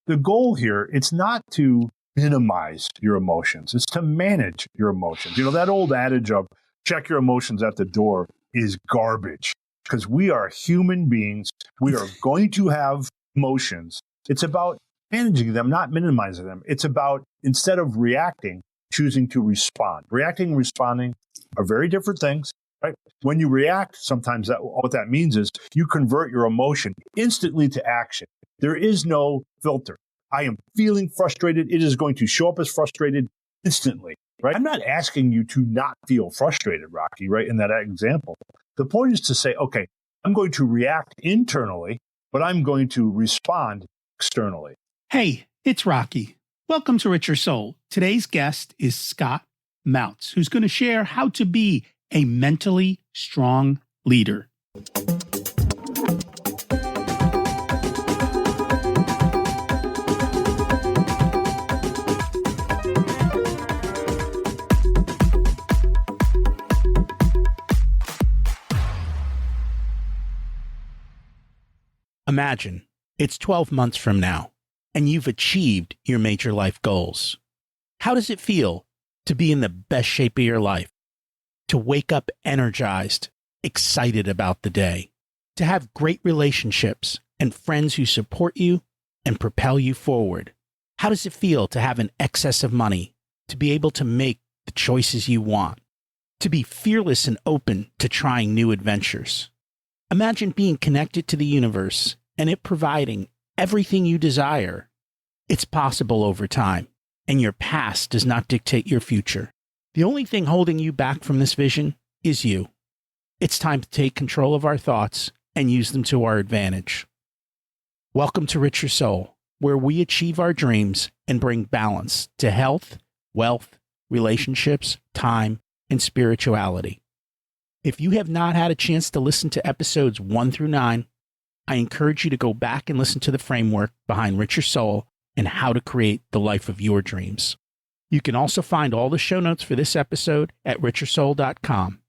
the goal here, it's not to minimize your emotions. It's to manage your emotions. That old adage of check your emotions at the door is garbage because we are human beings. We are going to have emotions. It's about managing them, not minimizing them. It's about, instead of reacting, choosing to respond. Reacting and responding are very different things, right? When you react, sometimes what that means is you convert your emotion instantly to action. There is no filter. I am feeling frustrated. It is going to show up as frustrated instantly, right? I'm not asking you to not feel frustrated, Rocky, right? In that example, the point is to say, okay, I'm going to react internally, but I'm going to respond externally. Hey, it's Rocky. Welcome to Richer Soul. Today's guest is Scott Mautz, who's going to share how to be a mentally strong leader. Imagine it's 12 months from now, and you've achieved your major life goals. How does it feel to be in the best shape of your life? To wake up energized, excited about the day? To have great relationships and friends who support you and propel you forward? How does it feel to have an excess of money, to be able to make the choices you want? To be fearless and open to trying new adventures? Imagine being connected to the universe and it providing everything you desire. It's possible over time, and your past does not dictate your future. The only thing holding you back from this vision is you. It's time to take control of our thoughts and use them to our advantage. Welcome to Richer Soul, where we achieve our dreams and bring balance to health, wealth, relationships, time, and spirituality. If you have not had a chance to listen to episodes 1 through 9, I encourage you to go back and listen to the framework behind Richer Soul and how to create the life of your dreams. You can also find all the show notes for this episode at richersoul.com.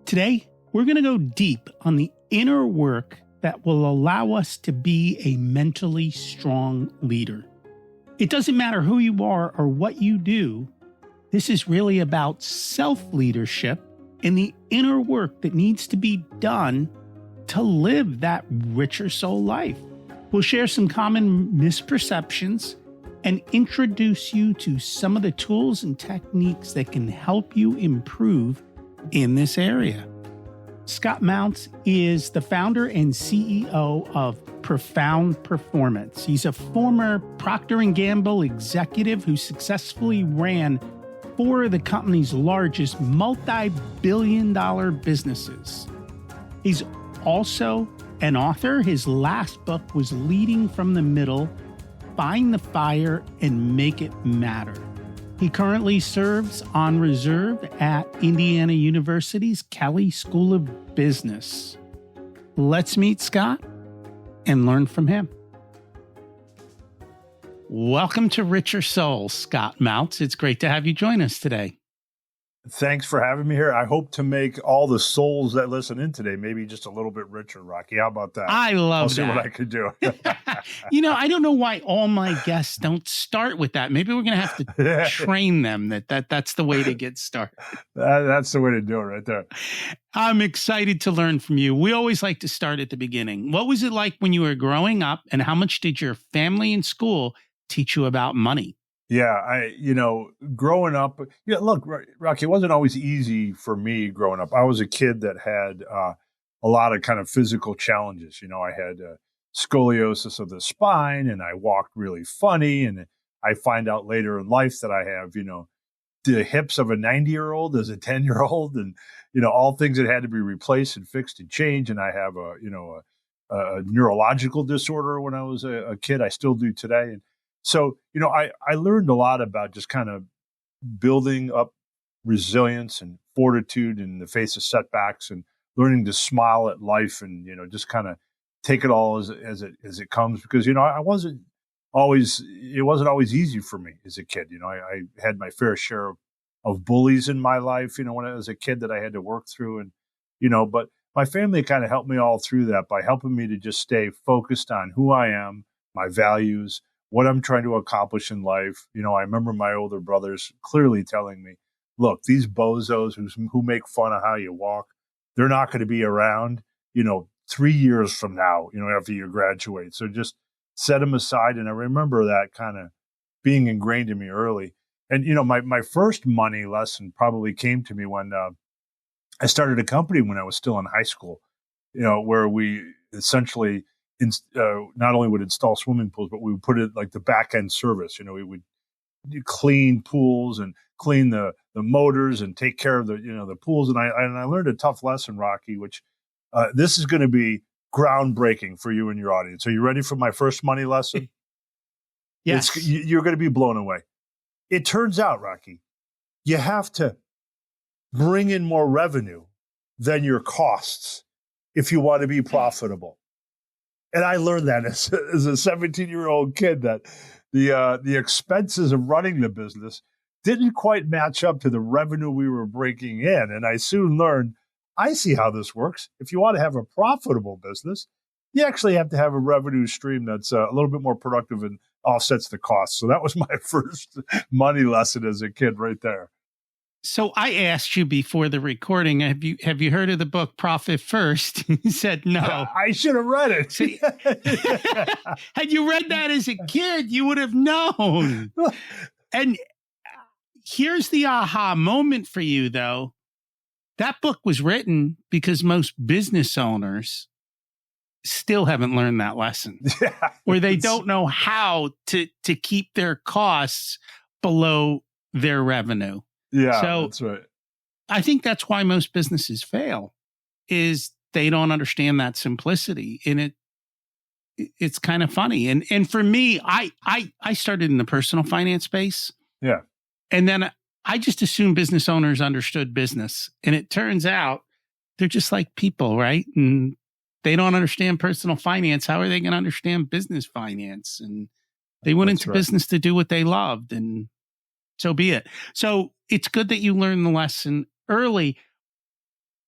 Today, we're going to go deep on the inner work that will allow us to be a mentally strong leader. It doesn't matter who you are or what you do. This is really about self-leadership and the inner work that needs to be done to live that richer soul life. We'll share some common misperceptions and introduce you to some of the tools and techniques that can help you improve in this area. Scott Mautz is the founder and CEO of Profound Performance. He's a former Procter & Gamble executive who successfully ran 4 of the company's largest multi-billion-dollar businesses. He's also an author. His last book was Leading from the Middle, Find the Fire and Make It Matter. He currently serves on reserve at Indiana University's Kelley School of Business. Let's meet Scott and learn from him. Welcome to Richer Soul, Scott Mautz. It's great to have you join us today. Thanks for having me here. I hope to make all the souls that listen in today maybe just a little bit richer, Rocky. How about that? I love I'll that. see what I could do. I don't know why all my guests don't start with that. Maybe we're going to have to train them that's the way to get started. That's the way to do it right there. I'm excited to learn from you. We always like to start at the beginning. What was it like when you were growing up, and how much did your family and school teach you about money? Yeah, growing up, look, Rocky, it wasn't always easy for me growing up. I was a kid that had a lot of kind of physical challenges. I had scoliosis of the spine, and I walked really funny. And I find out later in life that I have, the hips of a 90-year-old as a 10-year-old, and, all things that had to be replaced and fixed and changed. And I have a neurological disorder when I was a kid. I still do today. And so, I learned a lot about just kind of building up resilience and fortitude in the face of setbacks, and learning to smile at life, and, just kind of take it all as it comes, because, it wasn't always easy for me as a kid. I had my fair share of bullies in my life, when I was a kid, that I had to work through. And, but my family kind of helped me all through that by helping me to just stay focused on who I am, my values, what I'm trying to accomplish in life. I remember my older brothers clearly telling me, look, these bozos who make fun of how you walk, they're not going to be around, 3 years from now, after you graduate. So just set them aside. And I remember that kind of being ingrained in me early. And, my first money lesson probably came to me when I started a company when I was still in high school, where we essentially not only would install swimming pools, but we would put it like the back end service. We would clean pools and clean the motors and take care of the pools. And I learned a tough lesson, Rocky, which this is going to be groundbreaking for you and your audience. Are you ready for my first money lesson? Yes. You're going to be blown away. It turns out, Rocky, you have to bring in more revenue than your costs if you want to be profitable. And I learned that as a 17-year-old kid, that the expenses of running the business didn't quite match up to the revenue we were breaking in. And I soon learned, I see how this works. If you want to have a profitable business, you actually have to have a revenue stream that's a little bit more productive and offsets the cost. So that was my first money lesson as a kid right there. So I asked you before the recording, have you heard of the book Profit First? You said no. I should have read it. See, had you read that as a kid, you would have known. And here's the aha moment for you, though. That book was written because most business owners still haven't learned that lesson, or they don't know how to keep their costs below their revenue. Yeah, so that's right. I think that's why most businesses fail, is they don't understand that simplicity. And it's kind of funny. And for me, I started in the personal finance space. Yeah. And then I just assumed business owners understood business. And it turns out they're just like people, right? And they don't understand personal finance. How are they going to understand business finance? And they went into business to do what they loved, and so be it. So it's good that you learned the lesson early.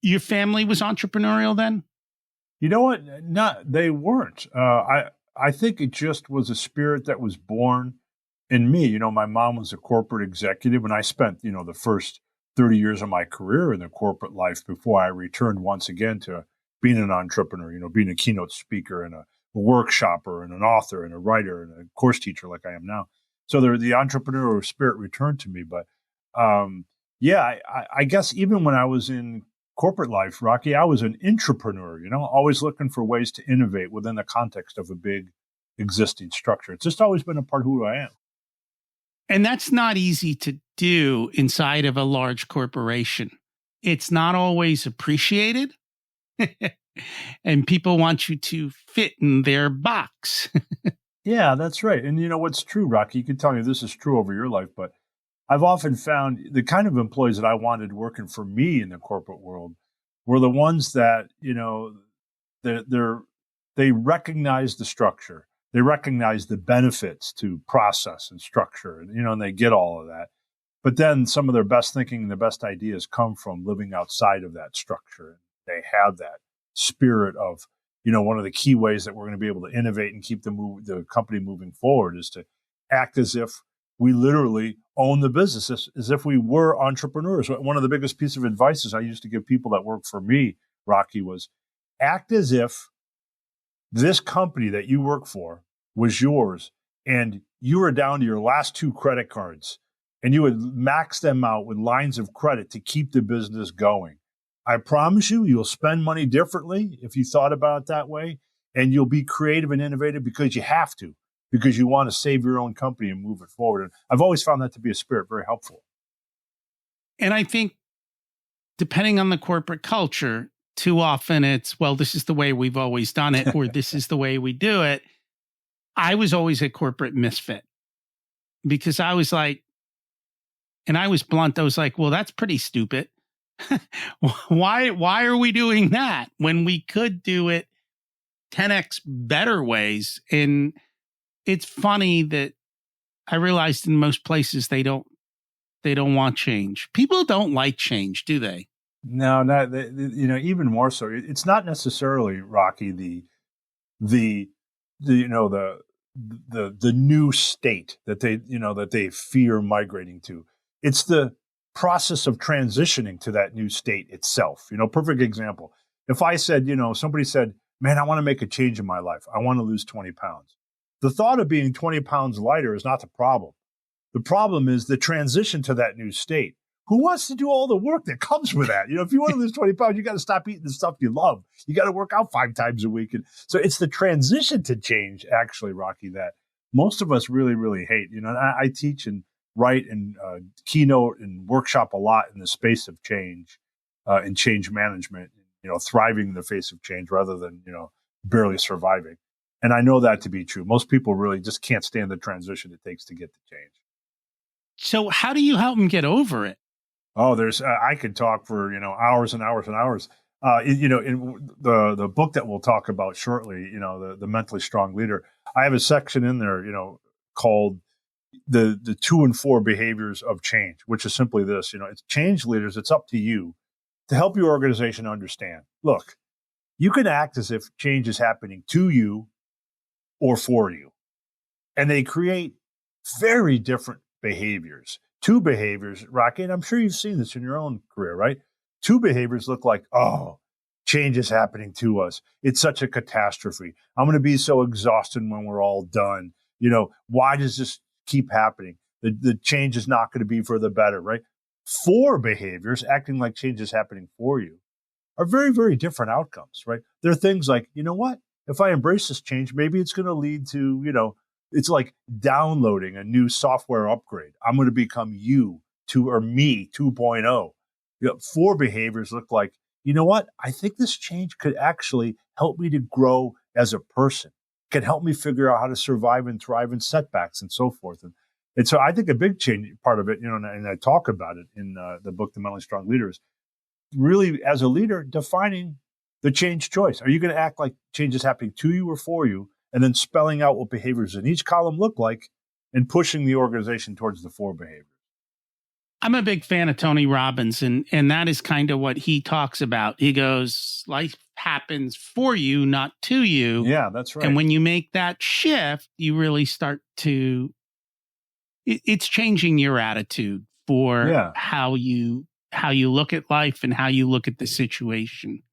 Your family was entrepreneurial then? You know what? They weren't. I think it just was a spirit that was born in me. My mom was a corporate executive, and I spent, the first 30 years of my career in the corporate life before I returned once again to being an entrepreneur, being a keynote speaker and a workshopper and an author and a writer and a course teacher like I am now. So the entrepreneurial spirit returned to me. But I guess even when I was in corporate life, Rocky, I was an intrapreneur, always looking for ways to innovate within the context of a big existing structure. It's just always been a part of who I am. And that's not easy to do inside of a large corporation. It's not always appreciated. And people want you to fit in their box. Yeah, that's right. And what's true, Rocky, you can tell me this is true over your life, but I've often found the kind of employees that I wanted working for me in the corporate world were the ones that, they recognize the structure. They recognize the benefits to process and structure, and they get all of that. But then some of their best thinking and the best ideas come from living outside of that structure. They have that spirit of, one of the key ways that we're going to be able to innovate and keep the company moving forward is to act as if we literally own the business, as if we were entrepreneurs. One of the biggest pieces of advice I used to give people that work for me, Rocky, was act as if this company that you work for was yours and you were down to your last 2 credit cards and you would max them out with lines of credit to keep the business going. I promise you'll spend money differently if you thought about it that way, and you'll be creative and innovative because you have to, because you want to save your own company and move it forward. And I've always found that to be a spirit very helpful. And I think depending on the corporate culture, too often it's, well, this is the way we've always done it, or this is the way we do it. I was always a corporate misfit because I was like, and I was blunt, I was like, well, that's pretty stupid. Why are we doing that when we could do it 10x better ways? And it's funny that I realized in most places they don't want change. People don't like change, do they? No, not even more so. It's not necessarily, Rocky, the the new state that they fear migrating to. It's the process of transitioning to that new state itself. Perfect example. If I said, somebody said, man, I want to make a change in my life. I want to lose 20 pounds. The thought of being 20 pounds lighter is not the problem. The problem is the transition to that new state. Who wants to do all the work that comes with that? If you want to lose 20 pounds, you got to stop eating the stuff you love. You got to work out 5 times a week. And so it's the transition to change, actually, Rocky, that most of us really, really hate. And I teach and write and keynote and workshop a lot in the space of change and change management, thriving in the face of change rather than, barely surviving. And I know that to be true. Most people really just can't stand the transition it takes to get to change. So how do you help them get over it? Oh, I could talk for, hours and hours and hours. In the book that we'll talk about shortly, the mentally strong leader, I have a section in there, called the 2 and 4 behaviors of change, which is simply this, it's change leaders. It's up to you to help your organization understand. Look, you can act as if change is happening to you or for you. And they create very different behaviors. 2 behaviors, Rocky, and I'm sure you've seen this in your own career, right? 2 behaviors look like, oh, change is happening to us. It's such a catastrophe. I'm going to be so exhausted when we're all done. Why does this keep happening? The change is not going to be for the better, right? 4 behaviors, acting like change is happening for you, are very, very different outcomes, right? There are things like, what? If I embrace this change, maybe it's going to lead to, it's like downloading a new software upgrade. I'm going to become me 2.0. 4 behaviors look like, what? I think this change could actually help me to grow as a person, can help me figure out how to survive and thrive in setbacks and so forth. And so I think a big change part of it, and I talk about it in the book, The Mentally Strong Leader, is really, as a leader, defining the change choice. Are you going to act like change is happening to you or for you? And then spelling out what behaviors in each column look like and pushing the organization towards the 4 behaviors. I'm a big fan of Tony Robbins, and that is kind of what he talks about. He goes, life happens for you, not to you. Yeah, that's right. And when you make that shift, you really start to, it's changing your attitude for how you look at life and how you look at the situation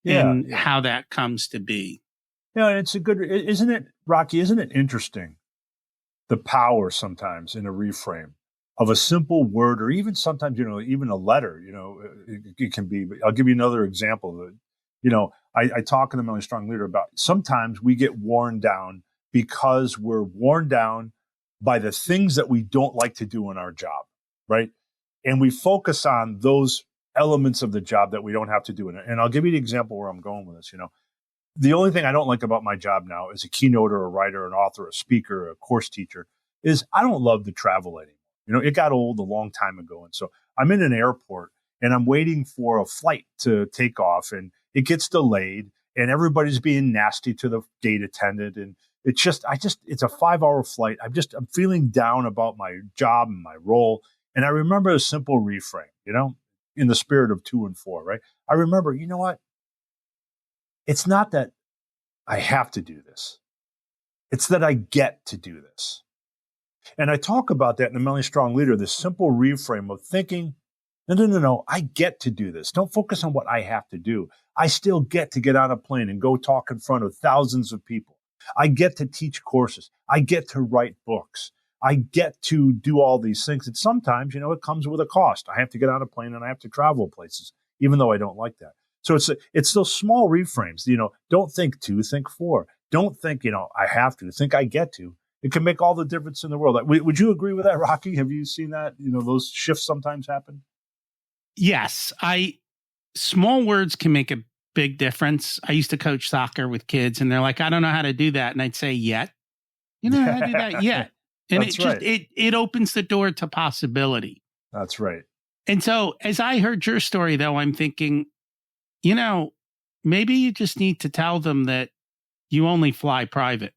and how that comes to be. Yeah, and it's isn't it, Rocky, isn't it interesting, the power sometimes in a reframe of a simple word, or even sometimes, even a letter, it can be. But I'll give you another example. I talk in The Mentally Strong Leader about sometimes we get worn down because we're worn down by the things that we don't like to do in our job, right? And we focus on those elements of the job that we don't have to do. And I'll give you the example where I'm going with this, The only thing I don't like about my job now as a keynoter, a writer, an author, a speaker, a course teacher is I don't love to travel anymore. It got old a long time ago. And so I'm in an airport and I'm waiting for a flight to take off and it gets delayed and everybody's being nasty to the gate attendant. And it's a 5-hour flight. I'm feeling down about my job and my role. And I remember a simple reframe, in the spirit of 2 and 4, right? I remember, what? It's not that I have to do this. It's that I get to do this. And I talk about that in The Mentally Strong Leader, this simple reframe of thinking, no, I get to do this. Don't focus on what I have to do. I still get to get on a plane and go talk in front of thousands of people. I get to teach courses. I get to write books. I get to do all these things. And sometimes, it comes with a cost. I have to get on a plane and I have to travel places, even though I don't like that. So it's those small reframes, don't think 2, think 4. Don't think, I have to, think I get to. It can make all the difference in the world. Would you agree with that, Rocky? Have you seen that? Those shifts sometimes happen? Yes. Small words can make a big difference. I used to coach soccer with kids and they're like, I don't know how to do that. And I'd say, yet. You know how to do that yet. And it opens the door to possibility. That's right. And so as I heard your story, though, I'm thinking, maybe you just need to tell them that you only fly private.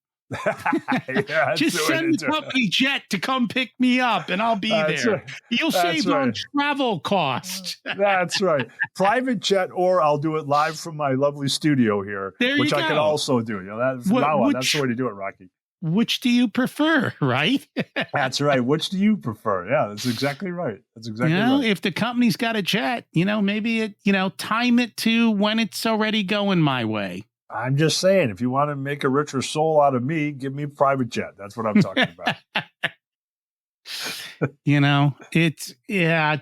Just send the company jet to come pick me up and I'll be there. Right. You'll save on travel cost. That's right. Private jet, or I'll do it live from my lovely studio here, which I can also do. That's the way to do it, Rocky. which do you prefer, right? That's right. Which do you prefer? Yeah, that's exactly right. That's exactly right. If the company's got a jet, maybe time it to when it's already going my way. I'm just saying, if you want to make a richer soul out of me, give me a private jet. That's what I'm talking about.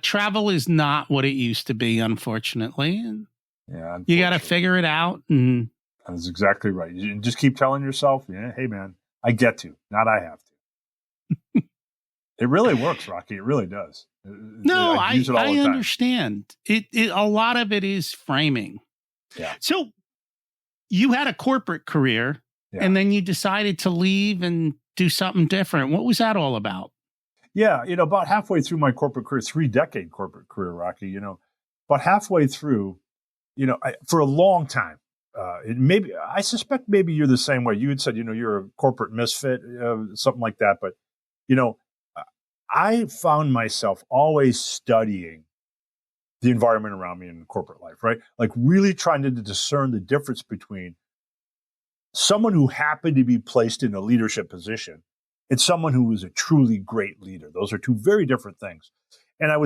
Travel is not what it used to be, unfortunately. And yeah, you got to figure it out. And that's exactly right. You just keep telling yourself, hey, man, I get to, not I have to. It really works, Rocky. It really does. No, I understand. It a lot of it is framing. Yeah. So you had a corporate career, and then you decided to leave and do something different. What was that all about? Yeah, about halfway through my corporate career, 3-decade corporate career, Rocky, about halfway through, for a long time, I suspect maybe you're the same way. You had said, you're a corporate misfit, something like that. But, I found myself always studying the environment around me in corporate life, right? Like really trying to discern the difference between someone who happened to be placed in a leadership position and someone who was a truly great leader. Those are two very different things. And I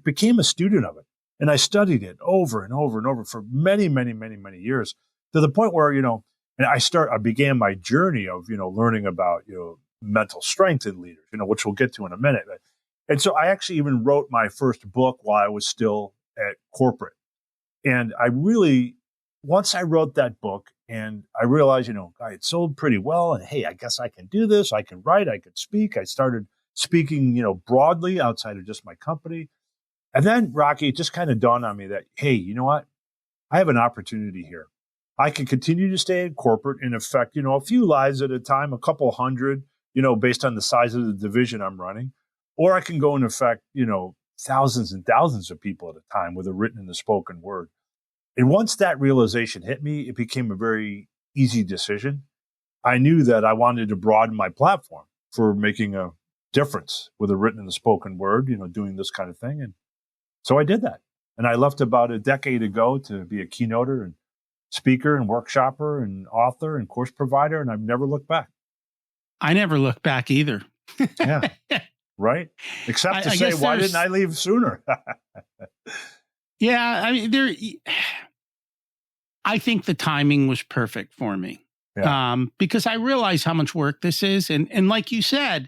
became a student of it, and I studied it over and over and over for many, many, many, many years, to the point where, and I began my journey of, learning about, mental strength in leaders, which we'll get to in a minute. And so I actually even wrote my first book while I was still at corporate. And once I wrote that book and I realized, I had sold pretty well, and hey, I guess I can do this. I can write, I could speak. I started speaking, broadly outside of just my company. And then, Rocky, it just kind of dawned on me that, hey, you know what? I have an opportunity here. I can continue to stay in corporate and affect, a few lives at a time, a couple hundred, based on the size of the division I'm running. Or I can go and affect, thousands and thousands of people at a time with a written and a spoken word. And once that realization hit me, it became a very easy decision. I knew that I wanted to broaden my platform for making a difference with a written and a spoken word, doing this kind of thing. And so I did that. And I left about a decade ago to be a keynoter and speaker and workshopper and author and course provider. And I've never looked back. I never looked back either. Yeah. Right. Except to say, why didn't I leave sooner? Yeah. I mean, I think the timing was perfect for me. Yeah. Because I realize how much work this is. And like you said,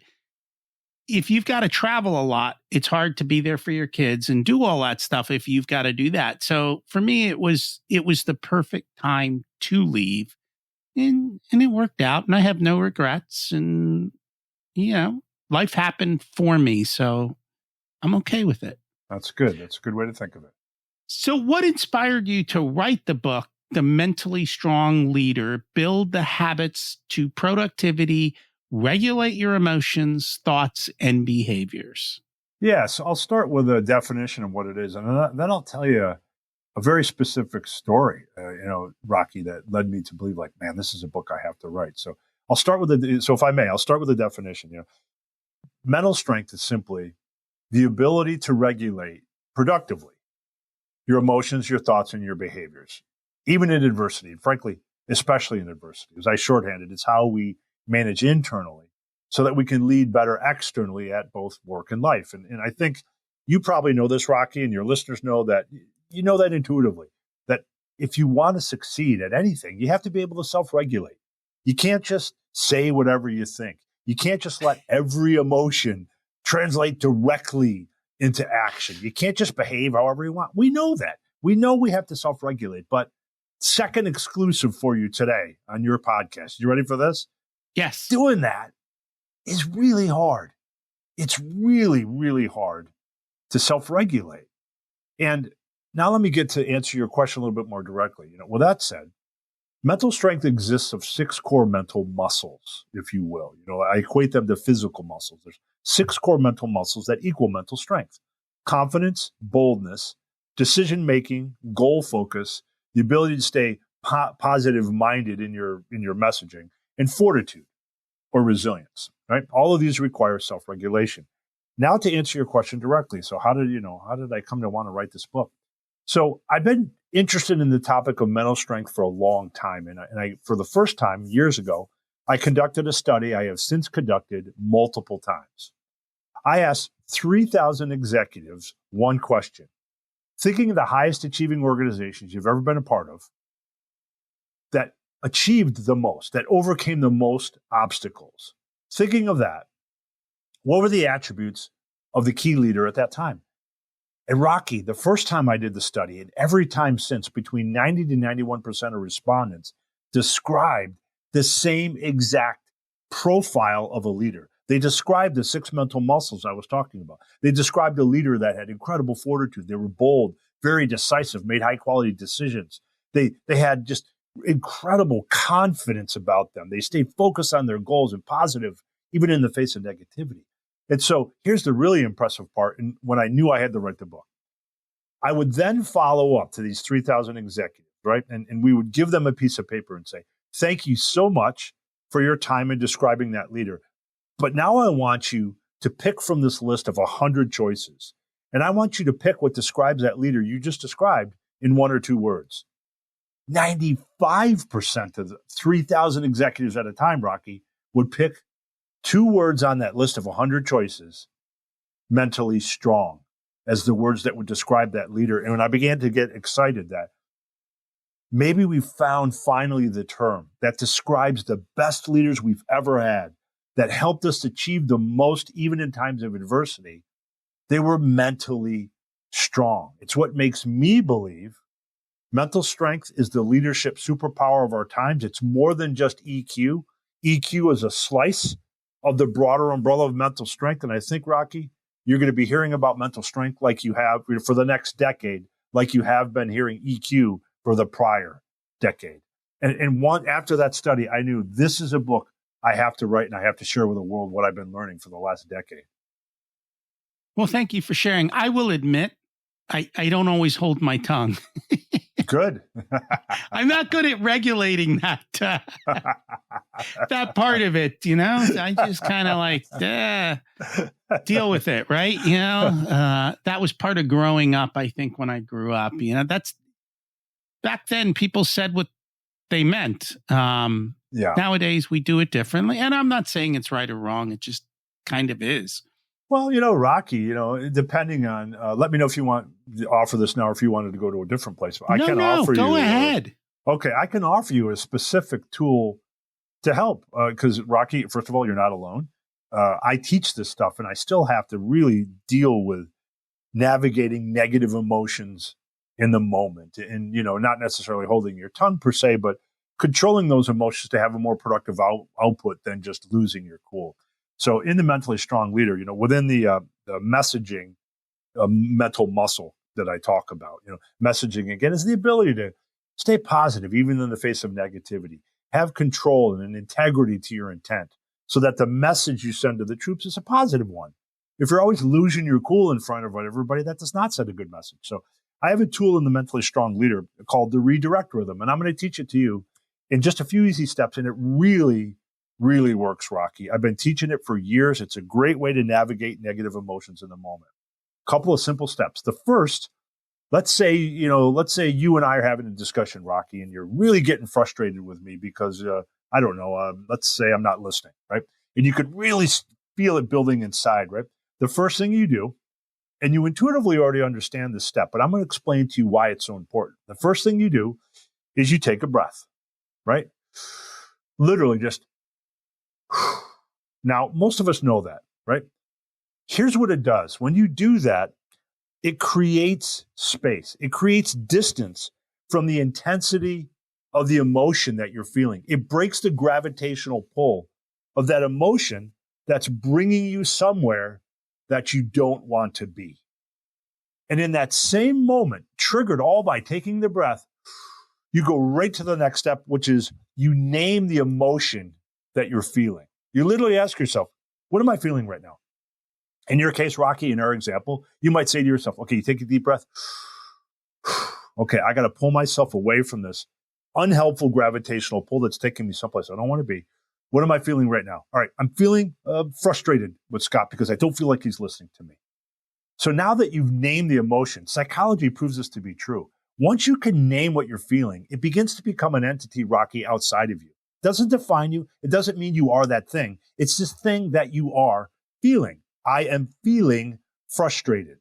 if you've got to travel a lot, it's hard to be there for your kids and do all that stuff if you've got to do that. So for me, it was the perfect time to leave. And it worked out, and I have no regrets. And, life happened for me, so I'm okay with it. That's good. That's a good way to think of it. So what inspired you to write the book, The Mentally Strong Leader, Build the Habits to Productivity, Regulate Your Emotions, Thoughts, and Behaviors? Yeah, so I'll start with a definition of what it is, and then I'll tell you a very specific story, Rocky, that led me to believe, like, man, this is a book I have to write. So I'll start with I'll start with the definition. Mental strength is simply the ability to regulate productively your emotions, your thoughts, and your behaviors, even in adversity. And frankly, especially in adversity. As I shorthanded, it's how we manage internally so that we can lead better externally at both work and life. And I think you probably know this, Rocky, and your listeners know that. You know that intuitively, that if you want to succeed at anything, you have to be able to self-regulate. You can't just say whatever you think. You can't just let every emotion translate directly into action. You can't just behave however you want. We know that. We know we have to self-regulate. But second exclusive for you today on your podcast. You ready for this? Yes. Doing that is really hard. It's really, really hard to self-regulate. And now let me get to answer your question a little bit more directly. With that said, mental strength exists of 6 core mental muscles, if you will. I equate them to physical muscles. There's 6 core mental muscles that equal mental strength: confidence, boldness, decision-making, goal focus, the ability to stay positive-minded in your messaging, and fortitude or resilience, right? All of these require self-regulation. Now to answer your question directly. So how did I come to want to write this book? So I've been interested in the topic of mental strength for a long time. And I for the first time years ago, I conducted a study I have since conducted multiple times. I asked 3,000 executives one question. Thinking of the highest achieving organizations you've ever been a part of that achieved the most, that overcame the most obstacles. Thinking of that, what were the attributes of the key leader at that time? And Rocky, the first time I did the study, and every time since, between 90 to 91% of respondents described the same exact profile of a leader. They described the 6 mental muscles I was talking about. They described a leader that had incredible fortitude. They were bold, very decisive, made high quality decisions. They had just incredible confidence about them. They stayed focused on their goals and positive, even in the face of negativity. And so here's the really impressive part. And when I knew I had to write the book, I would then follow up to these 3,000 executives, right? And we would give them a piece of paper and say, thank you so much for your time in describing that leader. But now I want you to pick from this list of 100 choices. And I want you to pick what describes that leader you just described in 1 or 2 words. 95% of the 3,000 executives at a time, Rocky, would pick 2 words on that list of 100 choices, mentally strong, as the words that would describe that leader. And when I began to get excited that maybe we found finally the term that describes the best leaders we've ever had, that helped us achieve the most, even in times of adversity, they were mentally strong. It's what makes me believe mental strength is the leadership superpower of our times. It's more than just EQ. EQ is a slice of the broader umbrella of mental strength. And I think, Rocky, you're going to be hearing about mental strength like you have for the next decade, like you have been hearing EQ for the prior decade. And after that study, I knew this is a book I have to write and I have to share with the world what I've been learning for the last decade. Well, thank you for sharing. I will admit, I don't always hold my tongue. Good. I'm not good at regulating that that part of it, you know. I just kind of like deal with it, right? You know, that was part of growing up. I think when I grew up, you know, that's back then. People said what they meant. Nowadays we do it differently, and I'm not saying it's right or wrong. It just kind of is. Well, you know, Rocky, you know, depending on, let me know if you want to offer this now or if you wanted to go to a different place. I can offer you. Go ahead. Okay, I can offer you a specific tool to help because, Rocky, first of all, you're not alone. I teach this stuff and I still have to really deal with navigating negative emotions in the moment and, you know, not necessarily holding your tongue per se, but controlling those emotions to have a more productive output than just losing your cool. So in the mentally strong leader, you know, within the messaging mental muscle that I talk about, you know, messaging again is the ability to stay positive, even in the face of negativity, have control and an integrity to your intent so that the message you send to the troops is a positive one. If you're always losing your cool in front of everybody, that does not send a good message. So I have a tool in the mentally strong leader called the redirect rhythm, and I'm going to teach it to you in just a few easy steps. And it really works, Rocky. I've been teaching it for years. It's a great way to navigate negative emotions in the moment. A couple of simple steps. The first, let's say you and I are having a discussion, Rocky, and you're really getting frustrated with me because, let's say I'm not listening, right? And you could really feel it building inside, right? The first thing you do, and you intuitively already understand this step, but I'm going to explain to you why it's so important. The first thing you do is you take a breath, right? Literally just. Now, most of us know that, right? Here's what it does. When you do that, it creates space. It creates distance from the intensity of the emotion that you're feeling. It breaks the gravitational pull of that emotion that's bringing you somewhere that you don't want to be. And in that same moment, triggered all by taking the breath, you go right to the next step, which is you name the emotion that you're feeling. You literally ask yourself, what am I feeling right now? In your case, Rocky, in our example, you might say to yourself, okay, you take a deep breath. Okay, I got to pull myself away from this unhelpful gravitational pull that's taking me someplace I don't want to be. What am I feeling right now? All right, I'm feeling frustrated with Scott because I don't feel like he's listening to me. So now that you've named the emotion, psychology proves this to be true. Once you can name what you're feeling, it begins to become an entity, Rocky, outside of you. Doesn't define you. It doesn't mean you are that thing. It's this thing that you are feeling. I am feeling frustrated.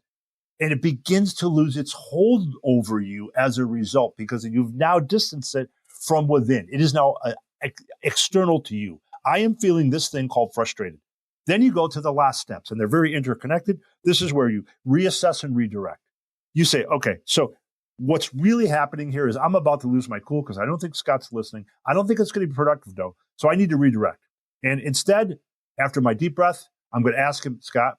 And it begins to lose its hold over you as a result, because you've now distanced it from within. It is now external to you. I am feeling this thing called frustrated. Then you go to the last steps, and they're very interconnected. This is where you reassess and redirect. You say, okay, so what's really happening here is I'm about to lose my cool because I don't think Scott's listening. I don't think it's going to be productive, though. So I need to redirect. And instead, after my deep breath, I'm going to ask him, Scott,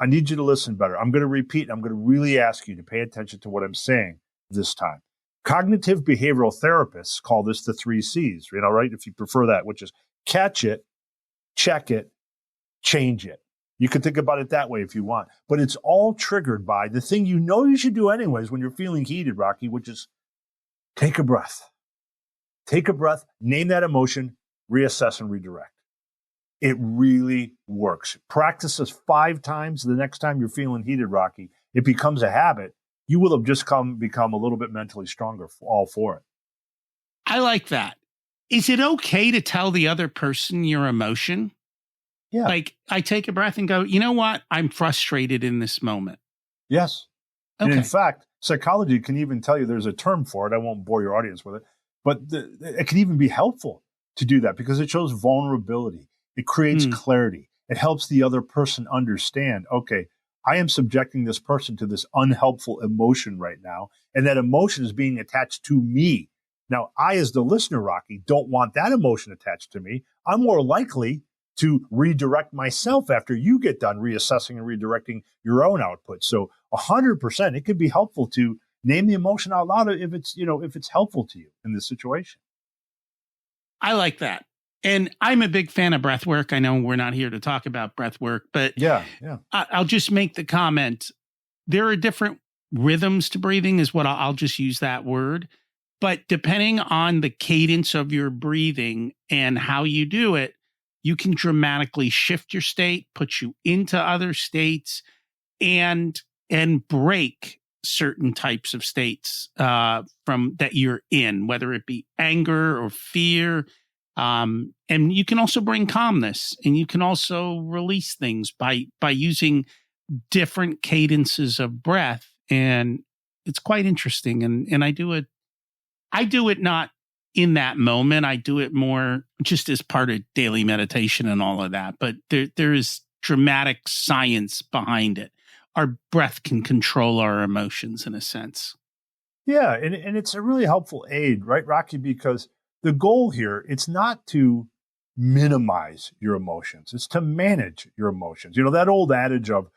I need you to listen better. I'm going to repeat. I'm going to really ask you to pay attention to what I'm saying this time. Cognitive behavioral therapists call this the 3 C's, right? If you prefer that, which is catch it, check it, change it. You can think about it that way if you want. But it's all triggered by the thing you should do anyways when you're feeling heated, Rocky, which is take a breath. Take a breath, name that emotion, reassess and redirect. It really works. Practice this 5 times. The next time you're feeling heated, Rocky, it becomes a habit. You will have just become a little bit mentally stronger all for it. I like that. Is it okay to tell the other person your emotion? Yeah. Like I take a breath and go, you know what? I'm frustrated in this moment. Yes. Okay. And in fact, psychology can even tell you there's a term for it. I won't bore your audience with it, but it can even be helpful to do that because it shows vulnerability. It creates clarity. It helps the other person understand, okay, I am subjecting this person to this unhelpful emotion right now, and that emotion is being attached to me. Now, I, as the listener, Rocky, don't want that emotion attached to me. I'm more likely to redirect myself after you get done reassessing and redirecting your own output. So 100%, it could be helpful to name the emotion out loud if it's helpful to you in this situation. I like that. And I'm a big fan of breath work. I know we're not here to talk about breath work, but yeah. I'll just make the comment. There are different rhythms to breathing is what I'll just use that word. But depending on the cadence of your breathing and how you do it, you can dramatically shift your state, put you into other states, and break certain types of states from that you're in, whether it be anger or fear. And you can also bring calmness, and you can also release things by using different cadences of breath. And it's quite interesting. And I do it not in that moment. I do it more just as part of daily meditation and all of that. But there is dramatic science behind it. Our breath can control our emotions in a sense. Yeah, and it's a really helpful aid, right, Rocky? Because the goal here, it's not to minimize your emotions. It's to manage your emotions. That old adage of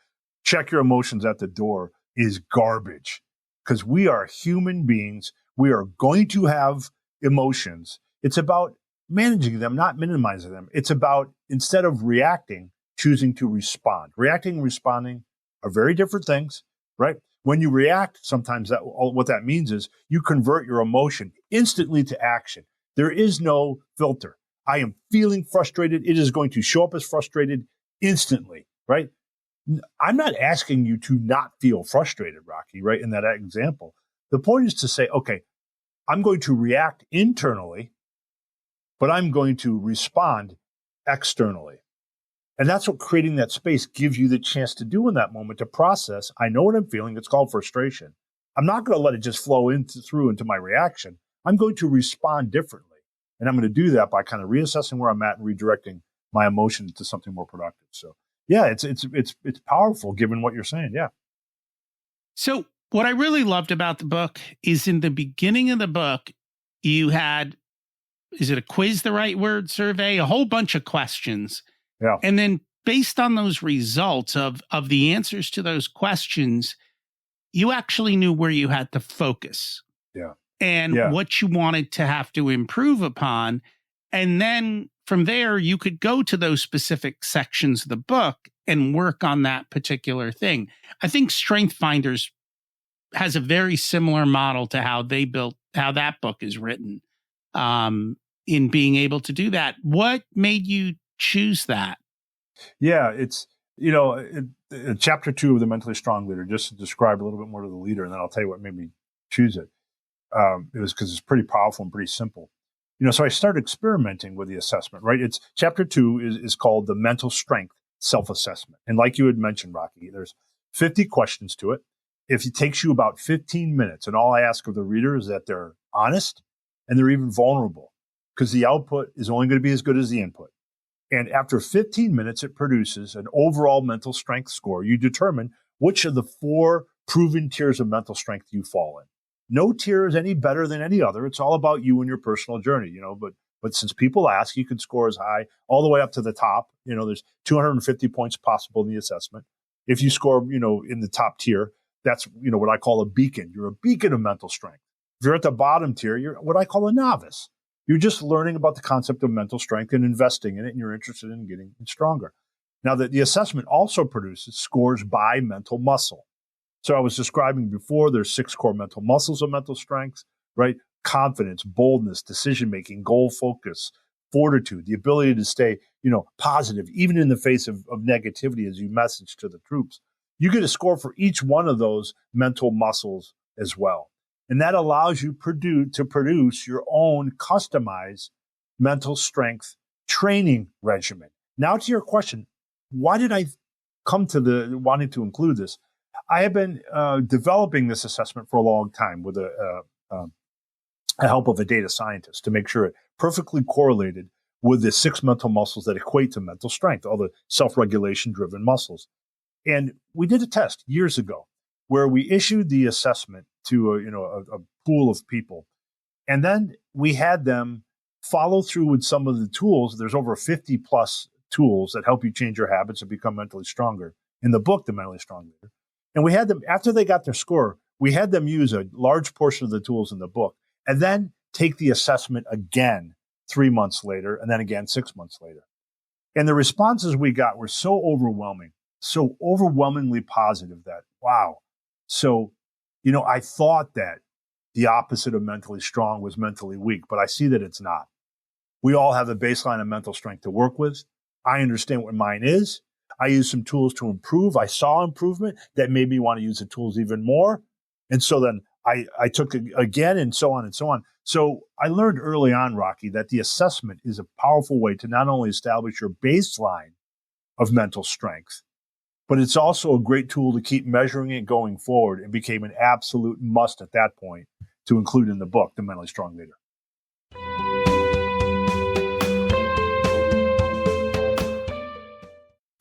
check your emotions at the door is garbage because we are human beings. We are going to have emotions. It's about managing them, not minimizing them. It's about, instead of reacting, choosing to respond. Reacting and responding are very different things, right? When you react, sometimes what that means is you convert your emotion instantly to action. There is no filter. I am feeling frustrated. It is going to show up as frustrated instantly, right? I'm not asking you to not feel frustrated, Rocky, right? In that example, the point is to say, okay, I'm going to react internally, but I'm going to respond externally. And that's what creating that space gives you the chance to do in that moment, to process. I know what I'm feeling. It's called frustration. I'm not going to let it just flow through into my reaction. I'm going to respond differently. And I'm going to do that by kind of reassessing where I'm at and redirecting my emotions to something more productive. So yeah, it's powerful given what you're saying. Yeah. So what I really loved about the book is in the beginning of the book, you had, is it a quiz, the right word, survey, a whole bunch of questions. Yeah. And then based on those results of the answers to those questions, you actually knew where you had to focus. Yeah. And what you wanted to have to improve upon. And then from there, you could go to those specific sections of the book and work on that particular thing. I think Strength Finders has a very similar model to how that book is written, in being able to do that. What made you choose that? Yeah, it's, in chapter 2 of The Mentally Strong Leader, just to describe a little bit more to the leader, and then I'll tell you what made me choose it. It was because it's pretty powerful and pretty simple. So I started experimenting with the assessment, right? It's chapter 2 is called the mental strength self-assessment. And like you had mentioned, Rocky, there's 50 questions to it. If it takes you about 15 minutes, and all I ask of the reader is that they're honest and they're even vulnerable, because the output is only going to be as good as the input. And after 15 minutes, it produces an overall mental strength score. You determine which of the 4 proven tiers of mental strength you fall in. No tier is any better than any other. It's all about you and your personal journey, but since people ask, you can score as high all the way up to the top. There's 250 points possible in the assessment. If you score, in the top tier, that's, what I call a beacon. You're a beacon of mental strength. If you're at the bottom tier, you're what I call a novice. You're just learning about the concept of mental strength and investing in it, and you're interested in getting stronger. Now, the assessment also produces scores by mental muscle. So I was describing before, there's 6 core mental muscles of mental strength, right? Confidence, boldness, decision-making, goal focus, fortitude, the ability to stay, positive, even in the face of negativity as you message to the troops. You get a score for each one of those mental muscles as well. And that allows you to produce your own customized mental strength training regimen. Now to your question, why did I come to wanting to include this? I have been developing this assessment for a long time with the help of a data scientist to make sure it perfectly correlated with the 6 mental muscles that equate to mental strength, all the self-regulation driven muscles. And we did a test years ago where we issued the assessment to a pool of people. And then we had them follow through with some of the tools. There's over 50 plus tools that help you change your habits and become mentally stronger in the book, The Mentally Strong Leader. And we had them, after they got their score, we had them use a large portion of the tools in the book and then take the assessment again 3 months later and then again 6 months later. And the responses we got were so overwhelmingly positive that, wow. So, I thought that the opposite of mentally strong was mentally weak, but I see that it's not. We all have a baseline of mental strength to work with. I understand what mine is. I used some tools to improve. I saw improvement that made me want to use the tools even more. And so then I took it again and so on and so on. So I learned early on, Rocky, that the assessment is a powerful way to not only establish your baseline of mental strength, but it's also a great tool to keep measuring it going forward, and became an absolute must at that point to include in the book, The Mentally Strong Leader.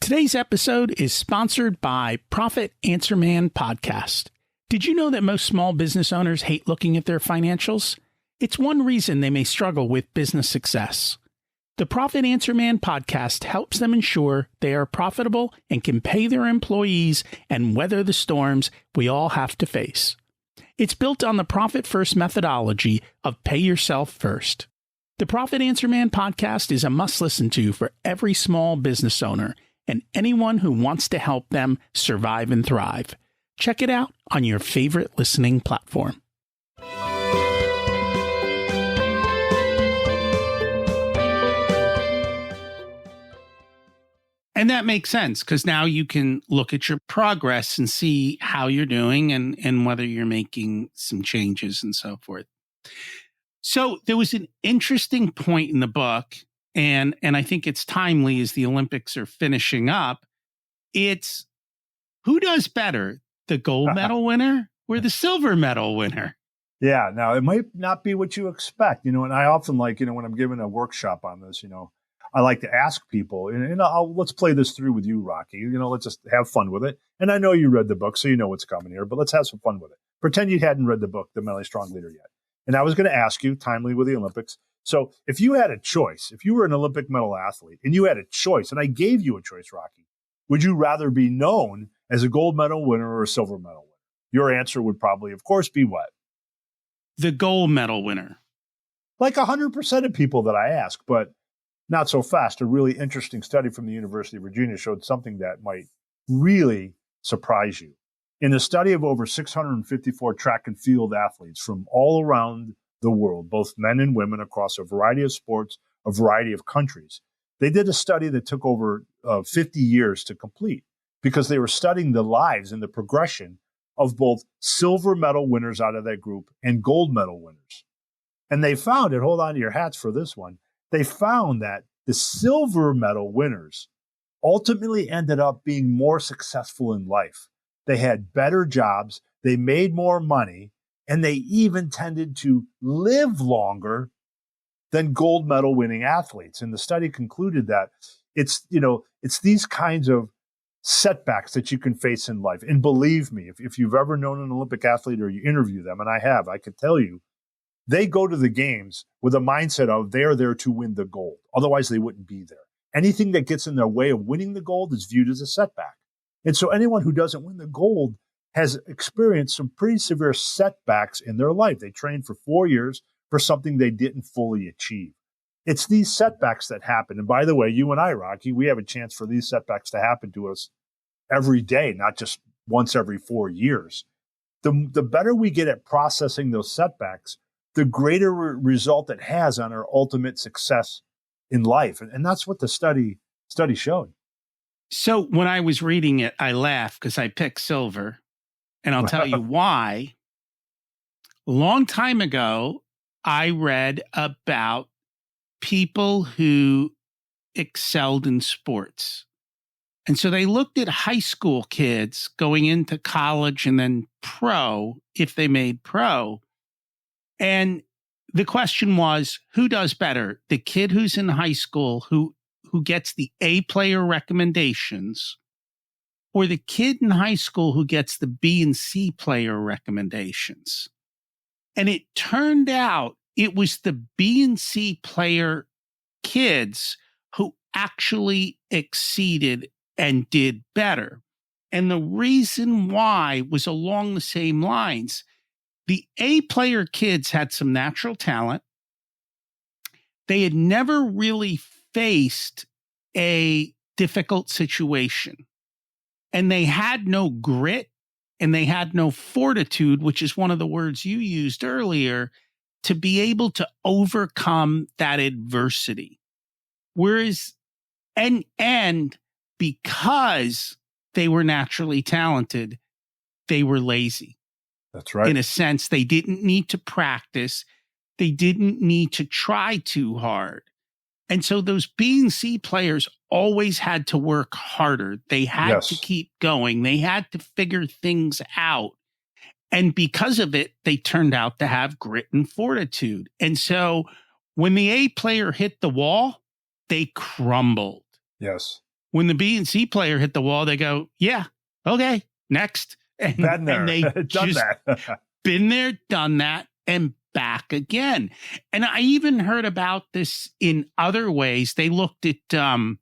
Today's episode is sponsored by Profit Answer Man Podcast. Did you know that most small business owners hate looking at their financials? It's one reason they may struggle with business success. The Profit Answer Man podcast helps them ensure they are profitable and can pay their employees and weather the storms we all have to face. It's built on the Profit First methodology of pay yourself first. The Profit Answer Man podcast is a must listen to for every small business owner and anyone who wants to help them survive and thrive. Check it out on your favorite listening platform. And that makes sense, because now you can look at your progress and see how you're doing and whether you're making some changes and so forth. So there was an interesting point in the book, and I think it's timely as the Olympics are finishing up. It's who does better, the gold medal winner or the silver medal winner? Yeah, now it might not be what you expect, and I often like, when I'm giving a workshop on this, I like to ask people, and let's play this through with you, Rocky. Let's just have fun with it. And I know you read the book, so you know what's coming here, but let's have some fun with it. Pretend you hadn't read the book, The Mentally Strong Leader, yet. And I was going to ask you, timely with the Olympics, so if you had a choice, if you were an Olympic medal athlete and you had a choice, and I gave you a choice, Rocky, would you rather be known as a gold medal winner or a silver medal winner? Your answer would probably, of course, be what? The gold medal winner. Like 100% of people that I ask, but not so fast. A really interesting study from the University of Virginia showed something that might really surprise you. In a study of over 654 track and field athletes from all around the world, both men and women across a variety of sports, a variety of countries, they did a study that took over 50 years to complete, because they were studying the lives and the progression of both silver medal winners out of that group and gold medal winners. And they found it, hold on to your hats for this one, they found that the silver medal winners ultimately ended up being more successful in life. They had better jobs, they made more money, and they even tended to live longer than gold medal winning athletes. And the study concluded that it's these kinds of setbacks that you can face in life. And believe me, if you've ever known an Olympic athlete or you interview them, and I have, I can tell you, they go to the games with a mindset of they're there to win the gold. Otherwise, they wouldn't be there. Anything that gets in their way of winning the gold is viewed as a setback. And so anyone who doesn't win the gold has experienced some pretty severe setbacks in their life. They trained for 4 years for something they didn't fully achieve. It's these setbacks that happen. And by the way, you and I, Rocky, we have a chance for these setbacks to happen to us every day, not just once every 4 years. The better we get at processing those setbacks, the greater result it has on our ultimate success in life. And that's what the study showed. So when I was reading it, I laughed because I picked silver. And I'll tell you why. A long time ago, I read about people who excelled in sports. And so they looked at high school kids going into college and then pro, if they made pro. And the question was, who does better? The kid who's in high school who gets the A player recommendations, or the kid in high school who gets the B and C player recommendations? And it turned out it was the B and C player kids who actually exceeded and did better. And the reason why was along the same lines. The A player kids had some natural talent. They had never really faced a difficult situation. And they had no grit and they had no fortitude, which is one of the words you used earlier, to be able to overcome that adversity. Whereas, and because they were naturally talented, they were lazy. That's right. In a sense, they didn't need to practice. They didn't need to try too hard. And so those B and C players always had to work harder. They had to keep going. They had to figure things out. And because of it, they turned out to have grit and fortitude. And so when the A player hit the wall, they crumbled. Yes. When the B and C player hit the wall, they go, yeah, okay, next. And, been there. And they done that. been there, done that, and back again. And I even heard about this in other ways. They looked at, I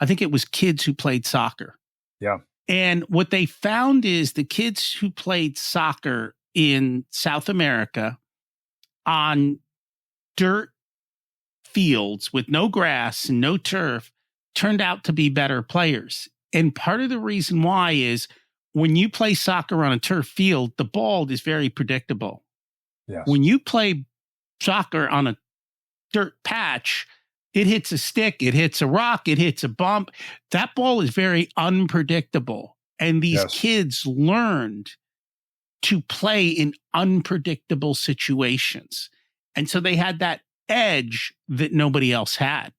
think it was kids who played soccer. Yeah. And what they found is the kids who played soccer in South America on dirt fields with no grass and no turf turned out to be better players. And part of the reason why is when you play soccer on a turf field, the ball is very predictable. Yes. When you play soccer on a dirt patch, it hits a stick, it hits a rock, it hits a bump. That ball is very unpredictable. And these kids learned to play in unpredictable situations. And so they had that edge that nobody else had.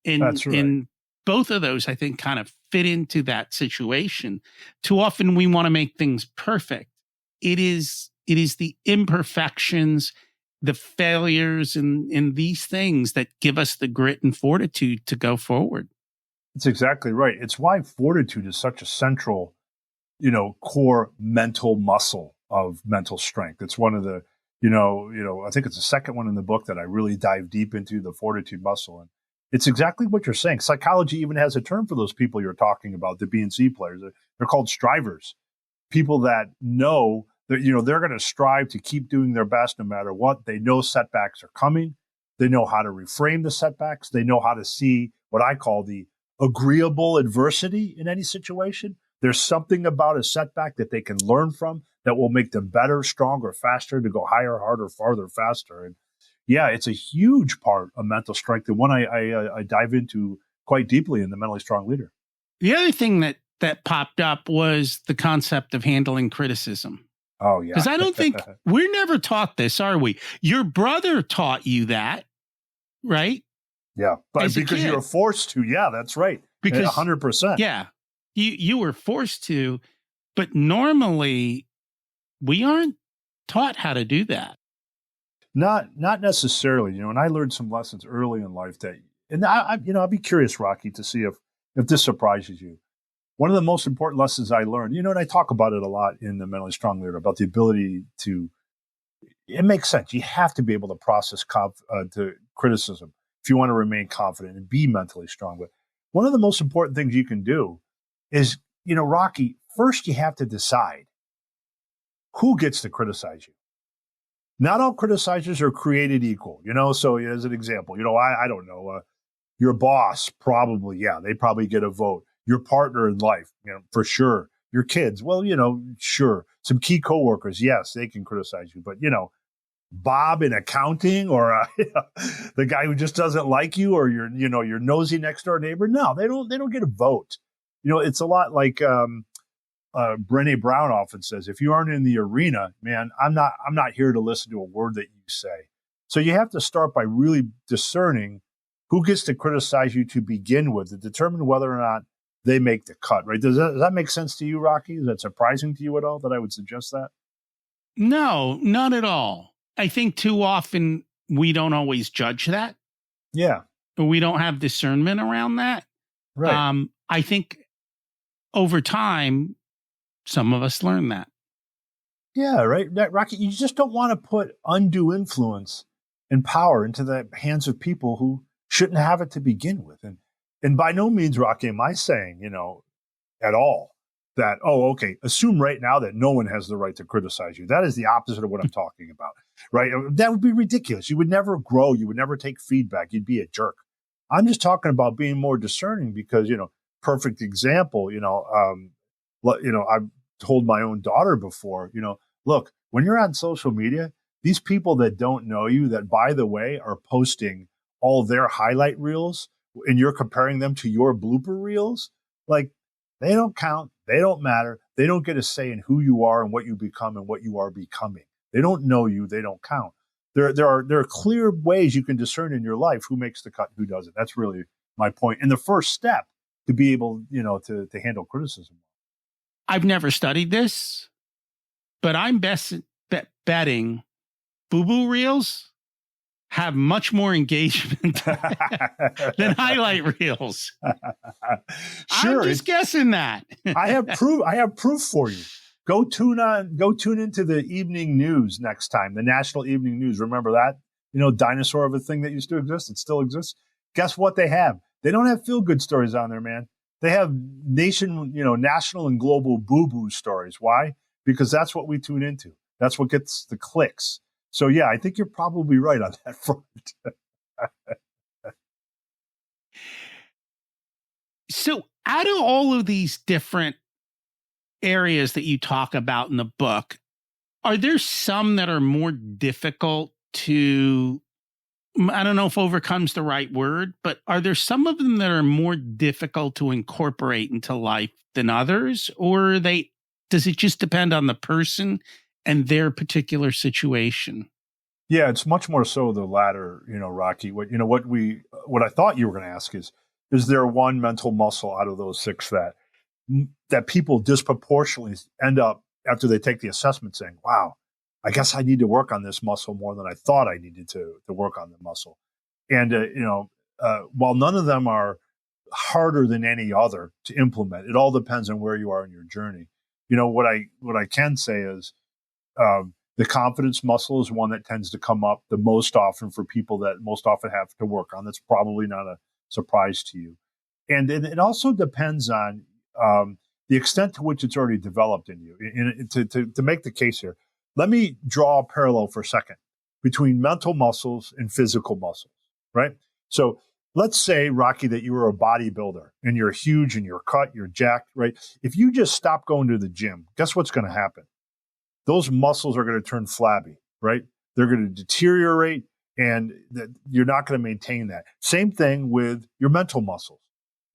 That's right. And both of those, I think, kind of fit into that situation. Too often we want to make things perfect. It is the imperfections, the failures, and these things that give us the grit and fortitude to go forward. That's exactly right. It's why fortitude is such a central, core mental muscle of mental strength. It's one of the, I think it's the second one in the book that I really dive deep into, the fortitude muscle. And it's exactly what you're saying. Psychology even has a term for those people you're talking about, the B and C players. They're called strivers. People that know that, they're going to strive to keep doing their best no matter what. They know setbacks are coming. They know how to reframe the setbacks. They know how to see what I call the agreeable adversity in any situation. There's something about a setback that they can learn from that will make them better, stronger, faster, to go higher, harder, farther, faster. And yeah, it's a huge part of mental strength, and one I dive into quite deeply in The Mentally Strong Leader. The other thing that popped up was the concept of handling criticism. Oh, yeah. Because I don't think we're never taught this, are we? Your brother taught you that, right? Yeah. But As a because kid. you were forced to. Yeah, that's right. Because 100%. Yeah. You were forced to, but normally we aren't taught how to do that. Not necessarily, and I learned some lessons early in life that, and I'd be curious, Rocky, to see if this surprises you. One of the most important lessons I learned, and I talk about it a lot in the Mentally Strong Leader, about the ability to, it makes sense. You have to be able to process to criticism if you want to remain confident and be mentally strong. But one of the most important things you can do is, Rocky, first you have to decide who gets to criticize you. Not all criticizers are created equal, So as an example, I don't know, your boss probably, they probably get a vote. Your partner in life, for sure. Your kids, well, sure. Some key coworkers, yes, they can criticize you, but Bob in accounting, or the guy who just doesn't like you, or your nosy next door neighbor, no, they don't get a vote. It's a lot like Brené Brown often says, if you aren't in the arena, man, I'm not here to listen to a word that you say. So you have to start by really discerning who gets to criticize you to begin with, to determine whether or not they make the cut, right? Does that make sense to you, Rocky? Is that surprising to you at all that I would suggest that? No, not at all. I think too often we don't always judge that. Yeah. We don't have discernment around that. Right. I think over time, some of us learn that. Yeah, right. Rocky, you just don't want to put undue influence and power into the hands of people who shouldn't have it to begin with. And by no means, Rocky, am I saying, at all that, assume right now that no one has the right to criticize you. That is the opposite of what I'm talking about, right? That would be ridiculous. You would never grow. You would never take feedback. You'd be a jerk. I'm just talking about being more discerning because, perfect example, I've told my own daughter before, look, when you're on social media, these people that don't know you, that, by the way, are posting all their highlight reels, and you're comparing them to your blooper reels, like, they don't count. They don't matter. They don't get a say in who you are and what you become and what you are becoming. They don't know you. They don't count. There are clear ways you can discern in your life who makes the cut, who doesn't. That's really my point. And the first step to be able, to handle criticism. I've never studied this, but I'm betting boo-boo reels have much more engagement than highlight reels. Sure, I'm just guessing that. I have proof for you. Go tune into the evening news next time, the national evening news. Remember that? Dinosaur of a thing that used to exist. It still exists. Guess what they have? They don't have feel-good stories on there, man. They have national and global boo-boo stories. Why? Because that's what we tune into. That's what gets the clicks. So, yeah, I think you're probably right on that front. So, out of all of these different areas that you talk about in the book, are there some that are more difficult to, I don't know if overcome's the right word, but are there some of them that are more difficult to incorporate into life than others? Or does it just depend on the person and their particular situation? Yeah, it's much more so the latter, Rocky. What I thought you were going to ask is there one mental muscle out of those 6 that people disproportionately end up, after they take the assessment, saying, wow, I guess I need to work on this muscle more than I thought I needed to work on the muscle. And, while none of them are harder than any other to implement, it all depends on where you are in your journey. What I can say is, the confidence muscle is one that tends to come up the most often for people that most often have to work on. That's probably not a surprise to you. And it also depends on the extent to which it's already developed in you. And to make the case here, let me draw a parallel for a second between mental muscles and physical muscles, right? So let's say, Rocky, that you were a bodybuilder and you're huge and you're cut, you're jacked, right? If you just stop going to the gym, guess what's going to happen? Those muscles are going to turn flabby, right? They're going to deteriorate, and you're not going to maintain that. Same thing with your mental muscles.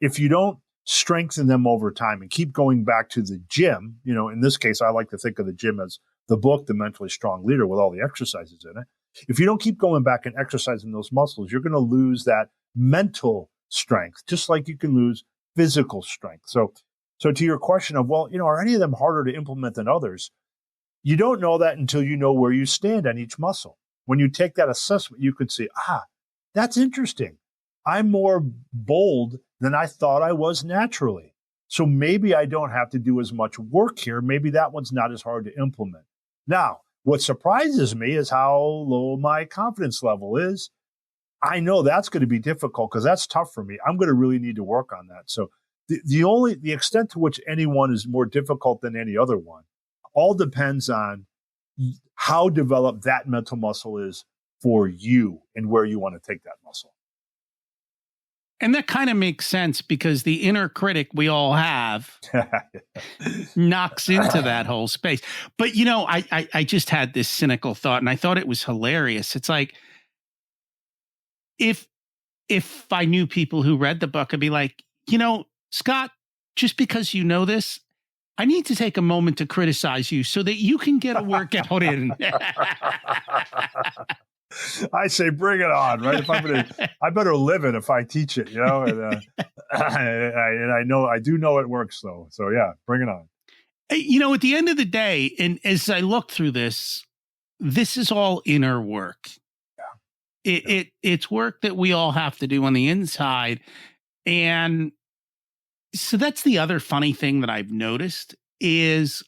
If you don't strengthen them over time and keep going back to the gym, in this case, I like to think of the gym as the book, The Mentally Strong Leader, with all the exercises in it. If you don't keep going back and exercising those muscles, you're going to lose that mental strength, just like you can lose physical strength. So to your question of, well, are any of them harder to implement than others? You don't know that until you know where you stand on each muscle. When you take that assessment, you could see, that's interesting. I'm more bold than I thought I was naturally. So maybe I don't have to do as much work here. Maybe that one's not as hard to implement. Now, what surprises me is how low my confidence level is. I know that's going to be difficult because that's tough for me. I'm going to really need to work on that. So the extent to which any one is more difficult than any other one all depends on how developed that mental muscle is for you and where you want to take that muscle. And that kind of makes sense because the inner critic we all have knocks into that whole space. But, I just had this cynical thought and I thought it was hilarious. It's like, if I knew people who read the book, I'd be like, Scott, just because you know this, I need to take a moment to criticize you so that you can get a workout in. I say, bring it on, right? I better live it if I teach it, and I do know it works though. So yeah, bring it on. At the end of the day, and as I look through this is all inner work. Yeah. It's work that we all have to do on the inside. And so that's the other funny thing that I've noticed is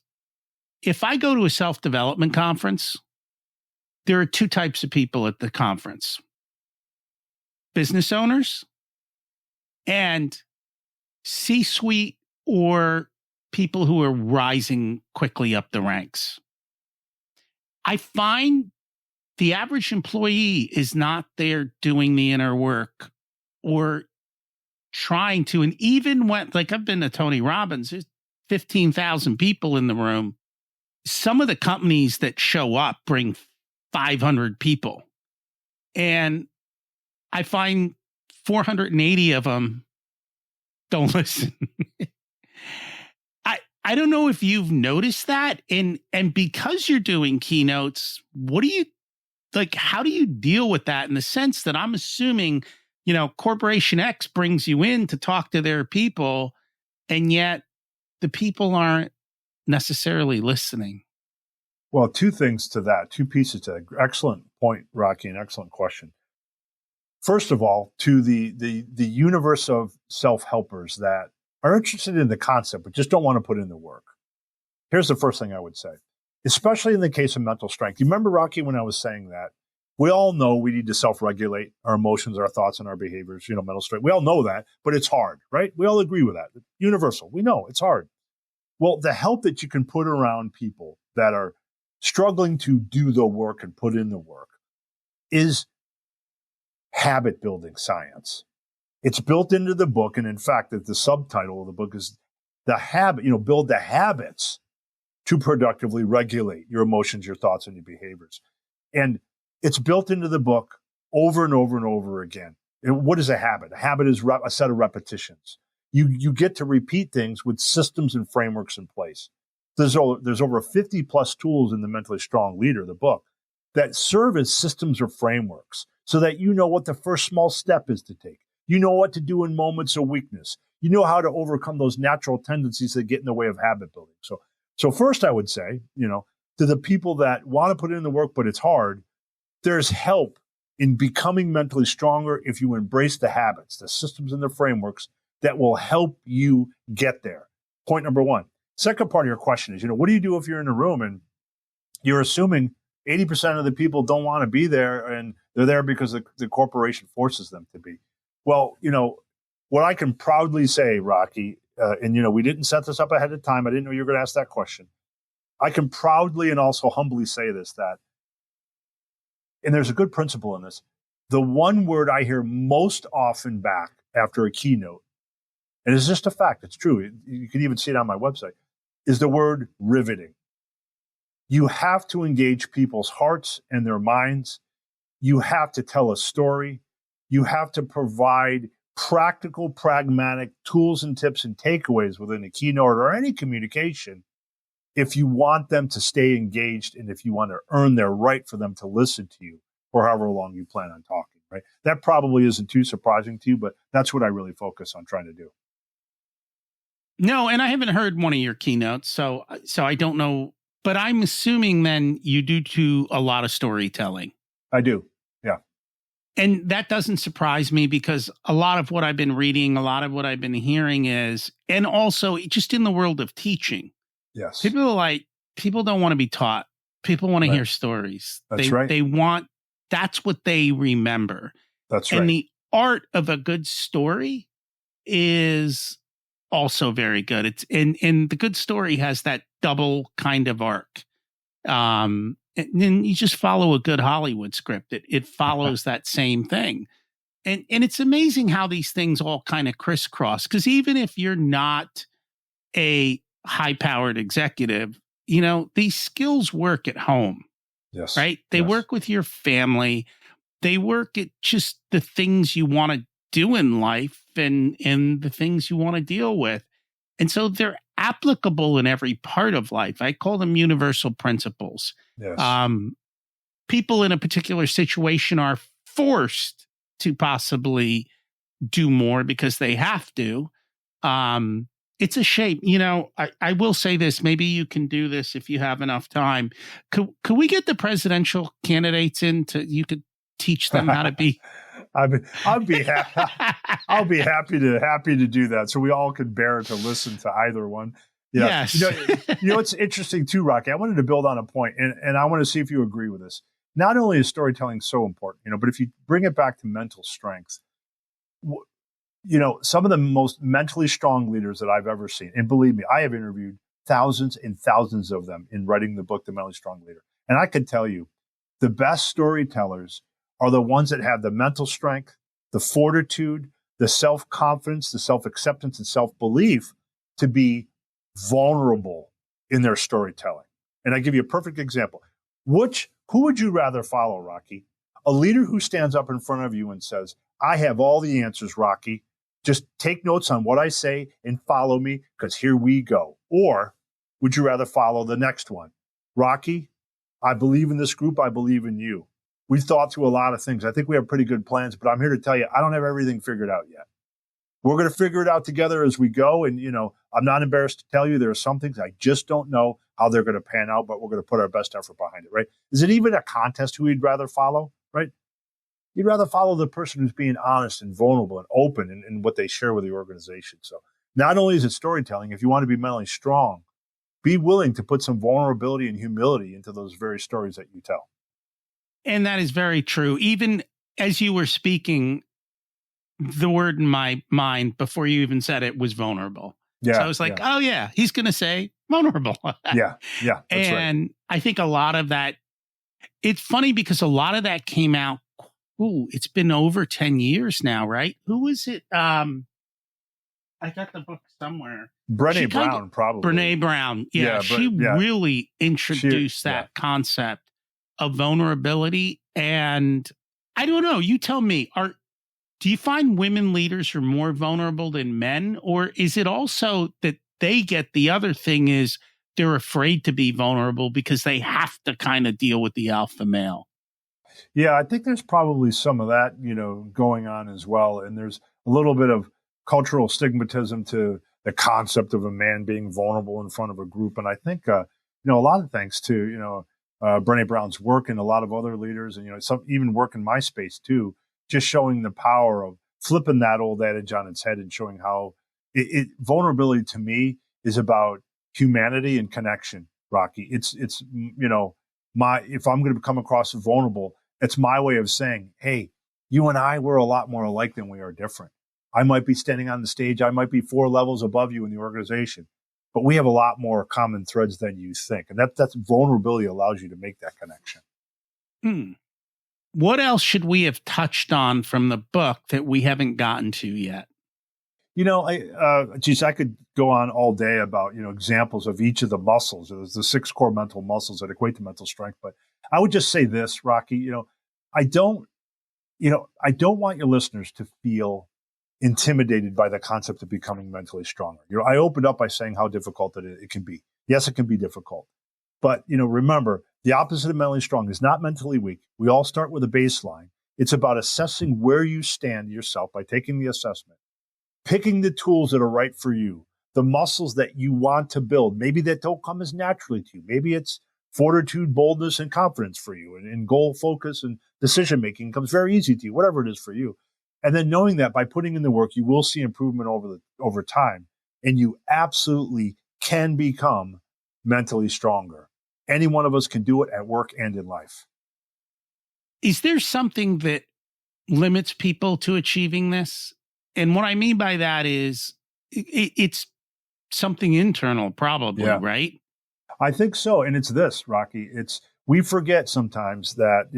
if I go to a self-development conference, there are two types of people at the conference: business owners and C-suite or people who are rising quickly up the ranks. I find the average employee is not there doing the inner work or trying to. And even when, like, I've been to Tony Robbins, there's 15,000 people in the room. Some of the companies that show up bring 500 people. And I find 480 of them don't listen. I don't know if you've noticed that. And because you're doing keynotes, how do you deal with that in the sense that I'm assuming, Corporation X brings you in to talk to their people, and yet the people aren't necessarily listening? Well, two things to that, two pieces to that. Excellent point, Rocky, and excellent question. First of all, to the universe of self-helpers that are interested in the concept but just don't want to put in the work. Here's the first thing I would say, especially in the case of mental strength. You remember, Rocky, when I was saying that? We all know we need to self-regulate our emotions, our thoughts, and our behaviors, mental strength. We all know that, but it's hard, right? We all agree with that. Universal. We know it's hard. Well, the help that you can put around people that are struggling to do the work and put in the work is habit building science. It's built into the book. And in fact, the subtitle of the book is build the habits to productively regulate your emotions, your thoughts, and your behaviors. And it's built into the book over and over and over again. And what is a habit? A habit is a set of repetitions. You get to repeat things with systems and frameworks in place. There's over 50 plus tools in the Mentally Strong Leader, the book, that serve as systems or frameworks so that you know what the first small step is to take. You know what to do in moments of weakness. You know how to overcome those natural tendencies that get in the way of habit building. So first I would say, to the people that want to put in the work, but it's hard, there's help in becoming mentally stronger if you embrace the habits, the systems and the frameworks that will help you get there. Point number one. Second part of your question is, what do you do if you're in a room and you're assuming 80% of the people don't want to be there and they're there because the corporation forces them to be? Well, what I can proudly say, Rocky, and we didn't set this up ahead of time. I didn't know you were going to ask that question. I can proudly and also humbly say this, and there's a good principle in this. The one word I hear most often back after a keynote, and it's just a fact, it's true, you can even see it on my website, is the word riveting. You have to engage people's hearts and their minds. You have to tell a story. You have to provide practical, pragmatic tools and tips and takeaways within a keynote or any communication if you want them to stay engaged and if you want to earn their right for them to listen to you for however long you plan on talking, right? That probably isn't too surprising to you, but that's what I really focus on trying to do. No, and I haven't heard one of your keynotes, so I don't know, but I'm assuming then you do a lot of storytelling. I do. Yeah. And that doesn't surprise me because a lot of what I've been reading, a lot of what I've been hearing is, and also just in the world of teaching. Yes. People don't want to be taught. People want to Right. hear stories. That's right. That's what they remember. That's right. And the art of a good story is also very good. It's and the good story has that double kind of arc. And then you just follow a good Hollywood script. It follows that same thing. And it's amazing how these things all kind of crisscross. Because even if you're not a high-powered executive, you know, these skills work at home. Yes. Right? They work with your family. They work at just the things you want to do in life and the things you want to deal with. And so they're applicable in every part of life. I call them universal principles. Yes. People in a particular situation are forced to possibly do more because they have to. It's a shame. You know, I will say this, maybe you can do this if you have enough time. Could we get the presidential candidates you could teach them how to be? I'll be happy to do that. So we all could bear to listen to either one. Yeah. Yes. You know, it's interesting too, Rocky. I wanted to build on a point and I want to see if you agree with this. Not only is storytelling so important, you know, but if you bring it back to mental strength, you know, some of the most mentally strong leaders that I've ever seen, and believe me, I have interviewed thousands and thousands of them in writing the book, The Mentally Strong Leader. And I can tell you, the best storytellers are the ones that have the mental strength, the fortitude, the self-confidence, the self-acceptance, and self-belief to be vulnerable in their storytelling. And I give you a perfect example. Who would you rather follow, Rocky? A leader who stands up in front of you and says, I have all the answers, Rocky. Just take notes on what I say and follow me because here we go. Or would you rather follow the next one? Rocky, I believe in this group. I believe in you. We've thought through a lot of things. I think we have pretty good plans, but I'm here to tell you, I don't have everything figured out yet. We're going to figure it out together as we go. And, you know, I'm not embarrassed to tell you there are some things I just don't know how they're going to pan out, but we're going to put our best effort behind it, right? Is it even a contest who you'd rather follow, right? You'd rather follow the person who's being honest and vulnerable and open in what they share with the organization. So not only is it storytelling, if you want to be mentally strong, be willing to put some vulnerability and humility into those very stories that you tell. And that is very true. Even as you were speaking, the word in my mind before you even said it was vulnerable. Yeah. So I was like, oh yeah, he's going to say vulnerable. Yeah. That's and right. I think a lot of that, it's funny because a lot of that came out. It's been over 10 years now, right? Who is it? I got the book somewhere. Brené Brown, probably. Brené Brown. Yeah, she really introduced that concept of vulnerability. And I don't know, you tell me, do you find women leaders are more vulnerable than men? Or is it also that they get the other thing is they're afraid to be vulnerable because they have to kind of deal with the alpha male? Yeah, I think there's probably some of that, you know, going on as well. And there's a little bit of cultural stigmatism to the concept of a man being vulnerable in front of a group. And I think, you know, a lot of thanks to, you know, Brené Brown's work and a lot of other leaders and, you know, some even work in my space too, just showing the power of flipping that old adage on its head and showing how vulnerability to me is about humanity and connection, Rocky. It's, you know, if I'm going to come across as vulnerable, it's my way of saying, hey, you and I, we're a lot more alike than we are different. I might be standing on the stage. I might be 4 levels above you in the organization, but we have a lot more common threads than you think. And that's vulnerability allows you to make that connection. What else should we have touched on from the book that we haven't gotten to yet? You know, I could go on all day about, you know, examples of each of the muscles. There's the 6 core mental muscles that equate to mental strength. But I would just say this, Rocky, you know, I don't want your listeners to feel intimidated by the concept of becoming mentally stronger. You know, I opened up by saying how difficult it can be. Yes, it can be difficult. But, remember, the opposite of mentally strong is not mentally weak. We all start with a baseline. It's about assessing where you stand yourself by taking the assessment, picking the tools that are right for you, the muscles that you want to build, maybe that don't come as naturally to you. Maybe it's fortitude, boldness, and confidence for you, and goal focus and decision-making comes very easy to you, whatever it is for you. And then knowing that by putting in the work, you will see improvement over time, and you absolutely can become mentally stronger. Any one of us can do it at work and in life. Is there something that limits people to achieving this? And what I mean by that is it's something internal, probably, right? I think so. And it's this, Rocky. We forget sometimes that,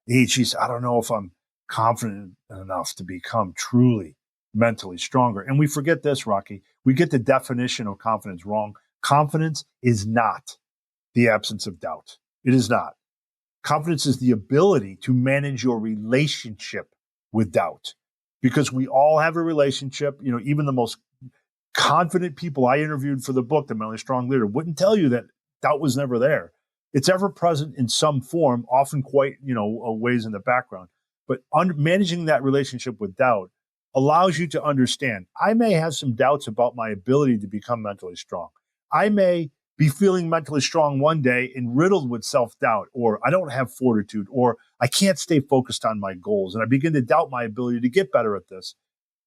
hey, geez, I don't know if I'm confident enough to become truly mentally stronger. And we forget this, Rocky. We get the definition of confidence wrong. Confidence is not the absence of doubt. It is not. Confidence is the ability to manage your relationship with doubt, because we all have a relationship. Even the most confident people I interviewed for the book, The Mentally Strong Leader, wouldn't tell you that doubt was never there. It's ever present in some form, often quite, ways in the background. But managing that relationship with doubt allows you to understand, I may have some doubts about my ability to become mentally strong. I may be feeling mentally strong one day and riddled with self-doubt, or I don't have fortitude, or I can't stay focused on my goals. And I begin to doubt my ability to get better at this.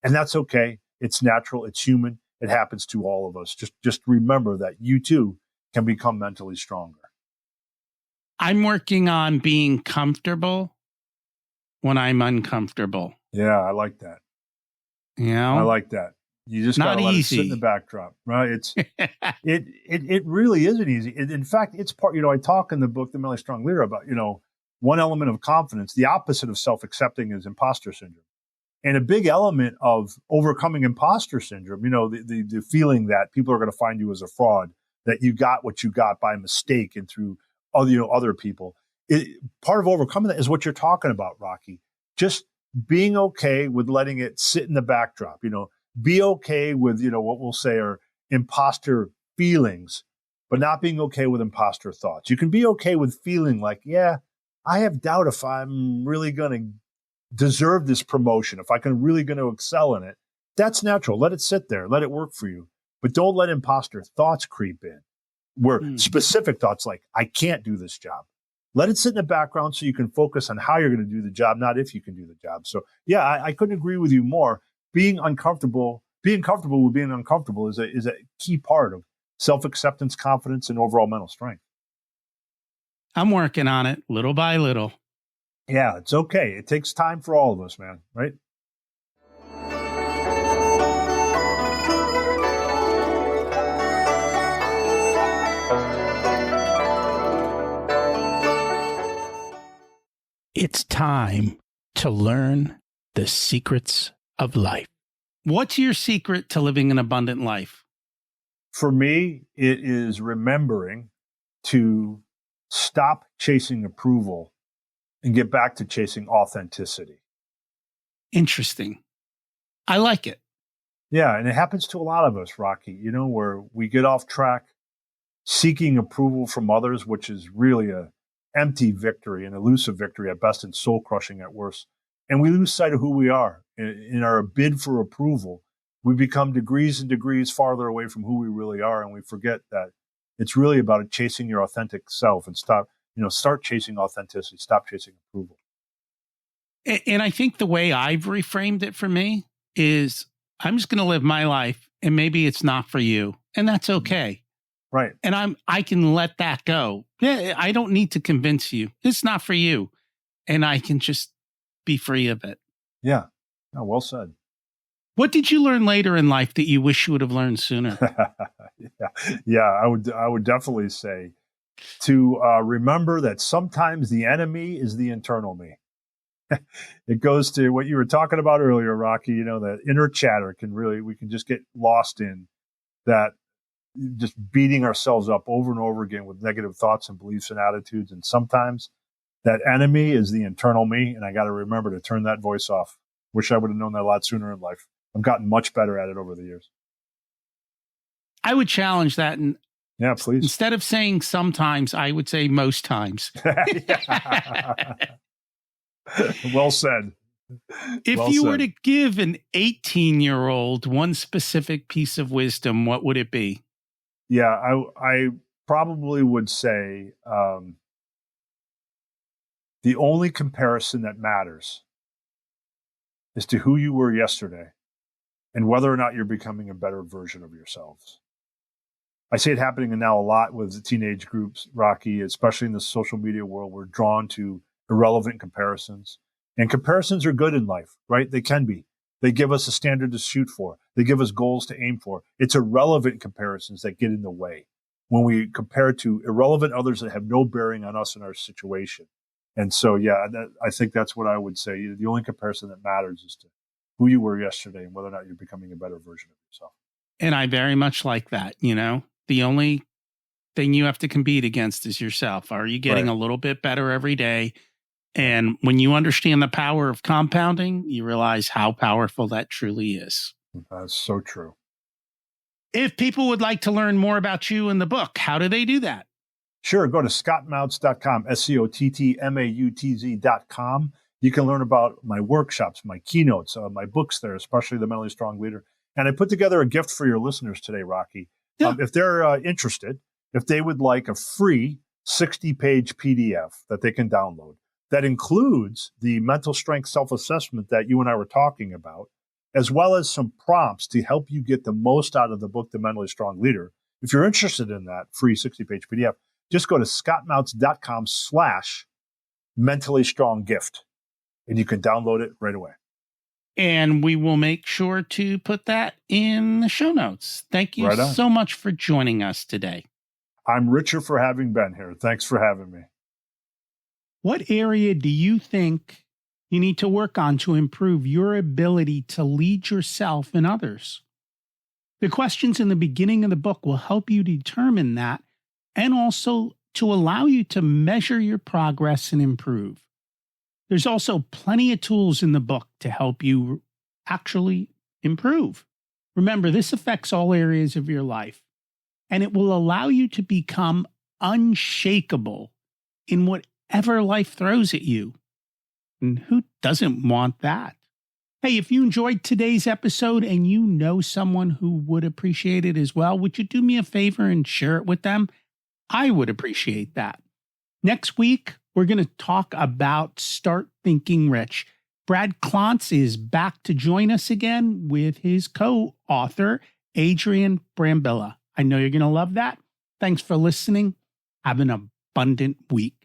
And that's okay. It's natural. It's human. It happens to all of us. Just remember that you too can become mentally stronger. I'm working on being comfortable when I'm uncomfortable. Yeah, I like that. I like that. You just got to let it sit in the backdrop, right? It really isn't easy. In fact, it's part, I talk in the book, The Mentally Strong Leader, about, one element of confidence. The opposite of self-accepting is imposter syndrome. And a big element of overcoming imposter syndrome, the feeling that people are going to find you as a fraud, that you got what you got by mistake and through other people. Part of overcoming that is what you're talking about, Rocky. Just being okay with letting it sit in the backdrop, be okay with, what we'll say are imposter feelings, but not being okay with imposter thoughts. You can be okay with feeling like, yeah, I have doubt if I'm really going to deserve this promotion, if I'm really going to excel in it. That's natural. Let it sit there. Let it work for you. But don't let imposter thoughts creep in, where specific thoughts like, I can't do this job. Let it sit in the background so you can focus on how you're going to do the job, not if you can do the job. So yeah, I couldn't agree with you more. Being comfortable with being uncomfortable is a key part of self-acceptance, confidence, and overall mental strength. I'm working on it little by little. Yeah, it's okay. It takes time for all of us, man, right? It's time to learn the secrets of life. What's your secret to living an abundant life? For me, it is remembering to stop chasing approval and get back to chasing authenticity. Interesting. I like it. Yeah, and it happens to a lot of us, Rocky, where we get off track seeking approval from others, which is really a empty victory, an elusive victory at best and soul-crushing at worst. And we lose sight of who we are. In our bid for approval, we become degrees and degrees farther away from who we really are, and we forget that it's really about chasing your authentic self and start chasing authenticity, stop chasing approval. And I think the way I've reframed it for me is I'm just going to live my life, and maybe it's not for you, and that's okay. Right. And I can let that go. Yeah, I don't need to convince you. It's not for you. And I can just be free of it. Yeah. Oh, well said. What did you learn later in life that you wish you would have learned sooner? I would definitely say to remember that sometimes the enemy is the internal me. It goes to what you were talking about earlier, Rocky, that inner chatter we can just get lost in that, just beating ourselves up over and over again with negative thoughts and beliefs and attitudes. And sometimes that enemy is the internal me. And I got to remember to turn that voice off. Wish I would have known that a lot sooner in life. I've gotten much better at it over the years. I would challenge that. And Yeah, please. Instead of saying sometimes, I would say most times. Well said. If you were to give an 18-year-old one specific piece of wisdom, what would it be? Yeah, I probably would say the only comparison that matters is to who you were yesterday and whether or not you're becoming a better version of yourselves. I see it happening now a lot with the teenage groups, Rocky, especially in the social media world. We're drawn to irrelevant comparisons. And comparisons are good in life, right? They can be. They give us a standard to shoot for. They give us goals to aim for. It's irrelevant comparisons that get in the way when we compare to irrelevant others that have no bearing on us and our situation. And so, yeah, I think that's what I would say. The only comparison that matters is to who you were yesterday and whether or not you're becoming a better version of yourself. And I very much like that. The only thing you have to compete against is yourself. Are you getting a little bit better every day? And when you understand the power of compounding, you realize how powerful that truly is. That's so true. If people would like to learn more about you and the book, how do they do that? Sure. Go to scottmautz.com, SCOTTMAUTZ.com. You can learn about my workshops, my keynotes, my books there, especially The Mentally Strong Leader. And I put together a gift for your listeners today, Rocky. Yeah. If they're interested, if they would like a free 60-page PDF that they can download, that includes the mental strength self-assessment that you and I were talking about, as well as some prompts to help you get the most out of the book, The Mentally Strong Leader. If you're interested in that free 60-page PDF, just go to scottmautz.com/mentally strong gift, and you can download it right away. And we will make sure to put that in the show notes. Thank you so much for joining us today. I'm richer for having been here. Thanks for having me. What area do you think you need to work on to improve your ability to lead yourself and others? The questions in the beginning of the book will help you determine that, and also to allow you to measure your progress and improve. There's also plenty of tools in the book to help you actually improve. Remember, this affects all areas of your life, and it will allow you to become unshakable in whatever life throws at you. And who doesn't want that? Hey, if you enjoyed today's episode and you know someone who would appreciate it as well, would you do me a favor and share it with them? I would appreciate that. Next week, we're going to talk about Start Thinking Rich. Brad Klontz is back to join us again with his co-author, Adrian Brambilla. I know you're going to love that. Thanks for listening. Have an abundant week.